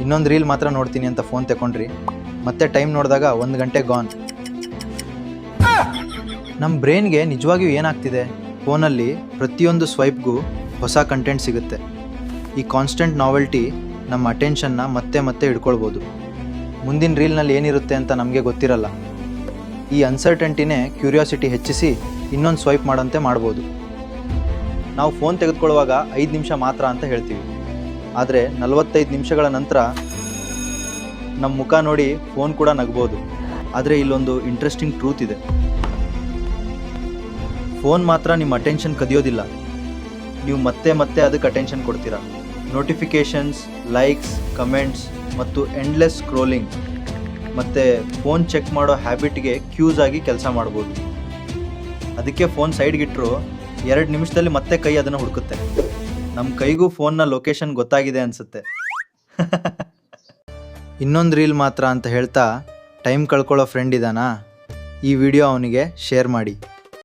ಇನ್ನೊಂದು ರೀಲ್ ಮಾತ್ರ ನೋಡ್ತೀನಿ ಅಂತ ಫೋನ್ ತಗೊಂಡ್ರಿ, ಮತ್ತೆ ಟೈಮ್ ನೋಡಿದಾಗ 1 ಗಂಟೆ ಗಾನ್. ನಮ್ಮ ಬ್ರೈನ್ಗೆ ನಿಜವಾಗಿಯೂ ಏನಾಗ್ತಿದೆ? ಫೋನಲ್ಲಿ ಪ್ರತಿಯೊಂದು ಸ್ವೈಪ್ಗೂ ಹೊಸ ಕಂಟೆಂಟ್ ಸಿಗುತ್ತೆ. ಈ ಕಾನ್ಸ್ಟೆಂಟ್ ನಾವೆಲ್ಟಿ ನಮ್ಮ ಅಟೆನ್ಷನ್ನ ಮತ್ತೆ ಮತ್ತೆ ಹಿಡ್ಕೊಳ್ಬೋದು. ಮುಂದಿನ ರೀಲ್ನಲ್ಲಿ ಏನಿರುತ್ತೆ ಅಂತ ನಮಗೆ ಗೊತ್ತಿರಲ್ಲ. ಈ ಅನ್ಸರ್ಟೆಂಟಿನೇ ಕ್ಯೂರಿಯಾಸಿಟಿ ಹೆಚ್ಚಿಸಿ ಇನ್ನೊಂದು ಸ್ವೈಪ್ ಮಾಡೋಂತೆ ಮಾಡ್ಬೋದು. ನಾವು ಫೋನ್ ತೆಗೆದುಕೊಳ್ಳುವಾಗ 5 ನಿಮಿಷ ಮಾತ್ರ ಅಂತ ಹೇಳ್ತೀವಿ, ಆದರೆ 45 ನಿಮಿಷಗಳ ನಂತರ ನಮ್ಮ ಮುಖ ನೋಡಿ ಫೋನ್ ಕೂಡ ನಗ್ಬೋದು. ಆದರೆ ಇಲ್ಲೊಂದು ಇಂಟ್ರೆಸ್ಟಿಂಗ್ ಟ್ರೂತ್ ಇದೆ. ಫೋನ್ ಮಾತ್ರ ನಿಮ್ಮ ಅಟೆನ್ಷನ್ ಕದಿಯೋದಿಲ್ಲ, ನೀವು ಮತ್ತೆ ಮತ್ತೆ ಅದಕ್ಕೆ ಅಟೆನ್ಷನ್ ಕೊಡ್ತೀರಾ. ನೋಟಿಫಿಕೇಷನ್ಸ್, ಲೈಕ್ಸ್, ಕಮೆಂಟ್ಸ್ ಮತ್ತು ಎಂಡ್ಲೆಸ್ ಸ್ಕ್ರೋಲಿಂಗ್ ಮತ್ತು ಫೋನ್ ಚೆಕ್ ಮಾಡೋ ಹ್ಯಾಬಿಟ್ಗೆ ಕ್ಯೂಸ್ ಆಗಿ ಕೆಲಸ ಮಾಡ್ಬೋದು. ಅದಕ್ಕೆ ಫೋನ್ ಸೈಡ್ಗಿಟ್ಟರು 2 ನಿಮಿಷದಲ್ಲಿ ಮತ್ತೆ ಕೈ ಅದನ್ನು ಹುಡುಕುತ್ತೆ. ನಮ್ಮ ಕೈಗೂ ಫೋನ್ನ ಲೊಕೇಶನ್ ಗೊತ್ತಾಗಿದೆ ಅನಿಸುತ್ತೆ. ಇನ್ನೊಂದು ರೀಲ್ ಮಾತ್ರ ಅಂತ ಹೇಳ್ತಾ ಟೈಮ್ ಕಳ್ಕೊಳ್ಳೋ ಫ್ರೆಂಡ್ ಇದ್ದಾನಾ? ಈ ವಿಡಿಯೋ ಅವನಿಗೆ ಶೇರ್ ಮಾಡಿ.